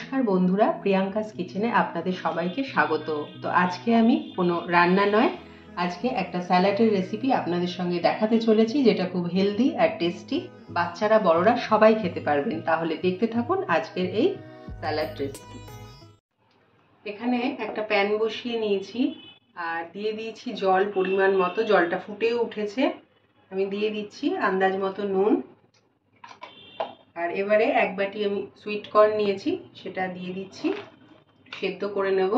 নমস্কার বন্ধুরা, প্রিয়াঙ্কাস কিচেনে আপনাদের সবাইকে স্বাগত। তো আজকে আমি কোনো রান্না নয়, আজকে একটা স্যালাডের রেসিপি আপনাদের সঙ্গে দেখাতে চলেছি, যেটা খুব হেলদি আর টেস্টি। বাচ্চারা বড়রা সবাই খেতে পারবেন। তাহলে দেখতে থাকুন আজকের এই স্যালাড রেসিপি। এখানে একটা প্যান বসিয়ে নিয়েছি আর দিয়ে দিয়েছি জল পরিমাণ মতো। জলটা ফুটেও উঠেছে। আমি দিয়ে দিচ্ছি আন্দাজ মতো নুন। আর এবারে এক বাটি আমি সুইট কর্ন নিয়েছি, সেটা দিয়ে দিচ্ছি, সেদ্ধ করে নেব।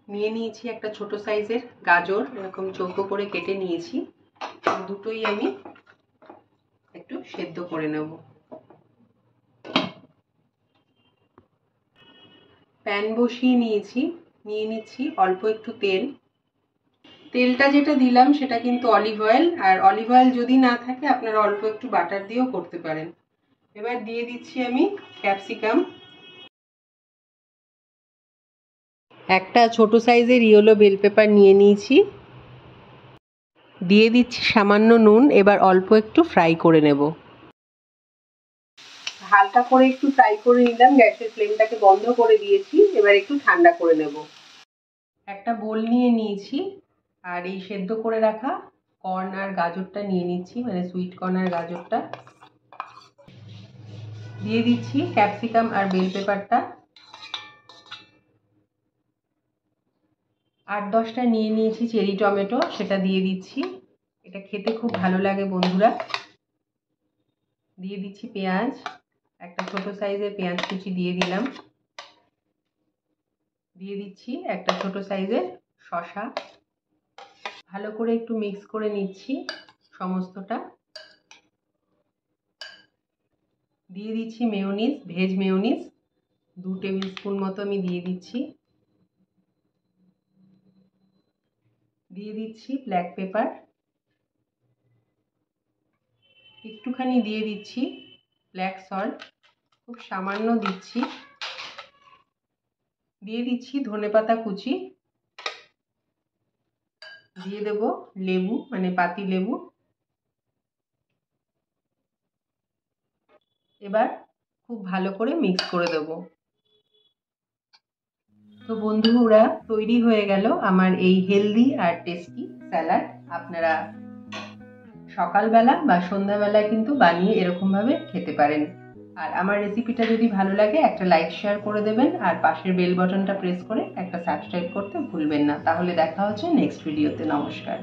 নিয়ে নিয়েছি একটা ছোট সাইজের গাজর, এরকম চৌকো করে কেটে নিয়েছি। দুটোই আমি একটু সেদ্ধ করে নেব। প্যান বসিয়ে নিয়েছি, নিয়ে নিচ্ছি অল্প একটু তেল। তেলটা যেটা দিলাম সেটা কিন্তু অলিভ অয়েল, আর অলিভ অয়েল যদি না থাকে আপনারা অল্প একটু বাটার দিয়েও করতে পারেন। এবার দিয়ে দিচ্ছি আমি ক্যাপসিকাম। একটা ছোট সাইজের ইয়েলো বেল পেপার নিয়ে নিয়েছি। দিয়ে দিচ্ছি সামান্য নুন। এবার অল্প একটু ফ্রাই করে নেব। হালকা করে একটু ফ্রাই করে নিলাম। গ্যাসের ফ্লেমটাকে বন্ধ করে দিয়েছি। এবার একটু ঠান্ডা করে নেব। একটা বোল নিয়ে নিয়েছি আর এই সেদ্ধ করে রাখা কর্ন আর গাজরটা নিয়ে নিচ্ছি, মানে সুইট কর্ন আর গাজরটা দিয়ে দিচ্ছি। ক্যাপসিকাম আর বেল পেপারটা 8-10টা নিয়ে নিয়েছি। চেরি টমেটো, সেটা দিয়ে দিচ্ছি। এটা খেতে খুব ভালো লাগে বন্ধুরা। দিয়ে দিচ্ছি পেঁয়াজ, একটা ছোট সাইজের পেঁয়াজ কুচি দিয়ে দিলাম। দিয়ে দিচ্ছি একটা ছোট সাইজের শসা। ভালো করে একটু মিক্স করে নিচ্ছি সমস্তটা। দিয়ে দিচ্ছি mayonnaise, veg mayonnaise 2 table spoon মতো আমি দিয়ে দিচ্ছি। দিয়ে দিচ্ছি ব্ল্যাক পেপার, একটুখানি দিয়ে দিচ্ছি ব্ল্যাক সল্ট, খুব সামান্য দিচ্ছি। দিয়ে দিচ্ছি ধনেপাতা কুচি। দিয়ে দেব লেবু, মানে পাতি লেবু। এবার খুব ভালো করে মিক্স করে দেব। তো বন্ধুরা, তৈরি হয়ে গেল আমার এই হেলদি আর টেস্টি স্যালাড। আপনারা সকালবেলা বা সন্ধ্যাবেলায় কিন্তু বানিয়ে এরকমভাবে খেতে পারেন। আর আমার রেসিপিটা যদি ভালো লাগে একটা লাইক শেয়ার করে দেবেন, আর পাশের বেল বাটনটা প্রেস করে একটা সাবস্ক্রাইব করতে ভুলবেন না। তাহলে দেখা হচ্ছে নেক্সট ভিডিওতে। নমস্কার।